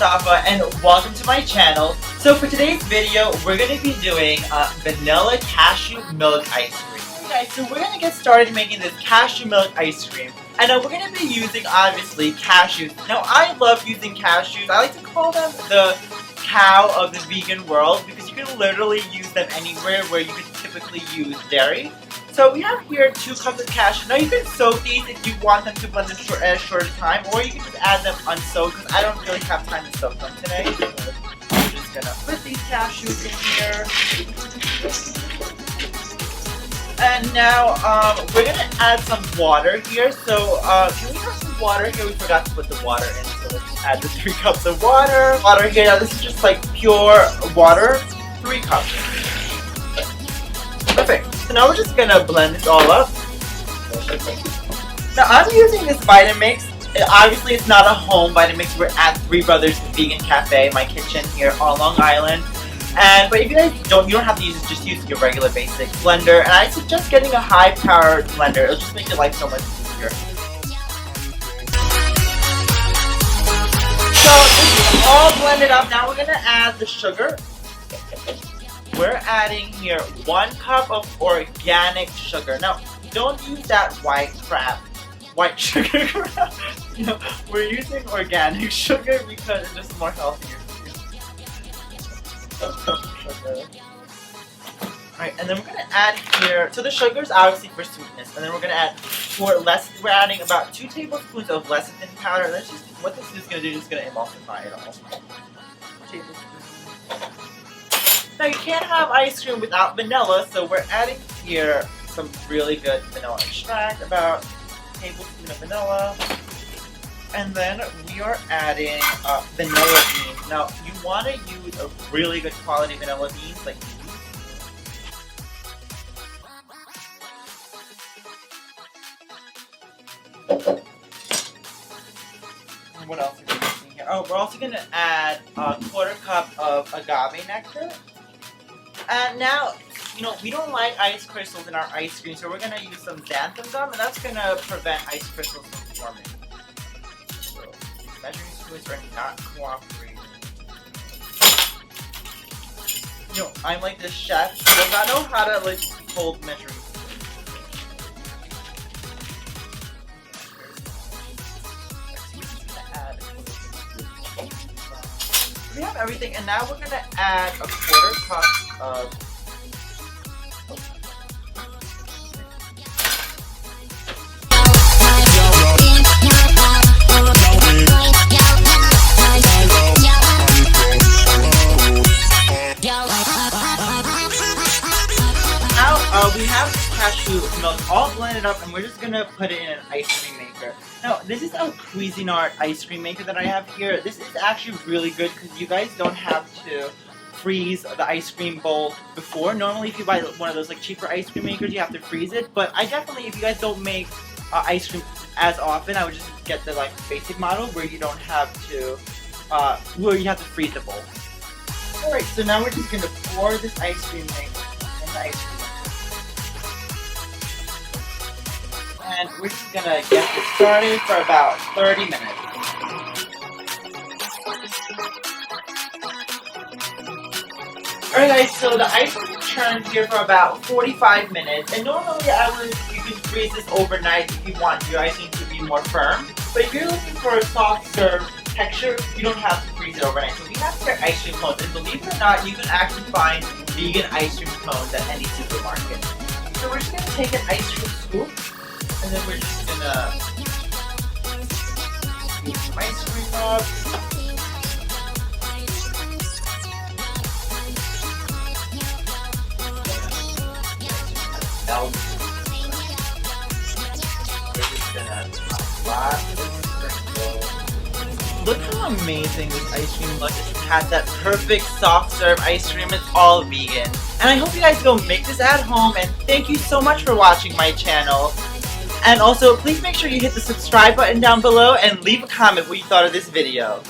Astafa and welcome to my channel. So for today's video, we're going to be doing vanilla cashew milk ice cream. Okay, guys, so we're going to get started making this cashew milk ice cream. And we're going to be using, obviously, cashews. Now, I love using cashews. I like to call them the cow of the vegan world because you can literally use them anywhere where you could typically use dairy. So we have here 2 cups of cashews. Now you can soak these if you want them to blend in a shorter time, or you can just add them unsoaked because I don't really have time to soak them today. So I'm just gonna put these cashews in here. And now we're gonna add some water here. So can we have some water here? We forgot to put the water in, so let's add the 3 cups of water. Water here. Now this is just like pure water. 3 cups. Perfect. So now we're just gonna blend this all up. Now I'm using this Vitamix. Obviously it's not a home Vitamix. We're at Three Brothers Vegan Cafe, my kitchen here on Long Island. But if you guys you don't have to use it, just use your regular basic blender. And I suggest getting a high-powered blender. It'll just make your life so much easier. So this is all blended up. Now we're gonna add the sugar. We're adding here 1 cup of organic sugar. Now, don't use that white sugar crap. No, we're using organic sugar because it's just more healthier. Alright, and then we're gonna add here, so the sugar is obviously for sweetness, and then we're gonna add we're adding about 2 tablespoons of lecithin powder. That's just what this is gonna do, is gonna emulsify it all. Now you can't have ice cream without vanilla, so we're adding here some really good vanilla extract, about a tablespoon of vanilla. And then we are adding vanilla beans. Now you want to use a really good quality vanilla beans like these. And what else are we using here? Oh, we're also going to add a 1/4 cup of agave nectar. And now, we don't like ice crystals in our ice cream, so we're going to use some xanthan gum, and that's going to prevent ice crystals from forming. So, these measuring spoons are not cooperating. I'm like this chef who does not know how to, hold measuring spoons. We have everything, and now we're going to add a 1/4 cup of we have cashew milk all blended up, and we're just gonna put it in an ice cream maker. Now, this is a Cuisinart ice cream maker that I have here. This is actually really good because you guys don't have to freeze the ice cream bowl before. Normally, if you buy one of those cheaper ice cream makers, you have to freeze it. But I definitely, if you guys don't make ice cream as often, I would just get the basic model where you don't have to, where you have to freeze the bowl. All right, so now we're just gonna pour this ice cream maker in the ice cream. And we're just gonna get this started for about 30 minutes. Alright guys, so the ice cream churns here for about 45 minutes. And normally you can freeze this overnight if you want your ice cream to be more firm. But if you're looking for a soft serve texture, you don't have to freeze it overnight. So we have here ice cream cones. And believe it or not, you can actually find vegan ice cream cones at any supermarket. So we're just gonna take an ice cream scoop. And then we're just gonna scoop some ice cream up. Melt. We're just gonna blast and sprinkle. Look how amazing this ice cream looks. It has that perfect soft serve ice cream. It's all vegan. And I hope you guys go make this at home. And thank you so much for watching my channel. And also, please make sure you hit the subscribe button down below and leave a comment what you thought of this video.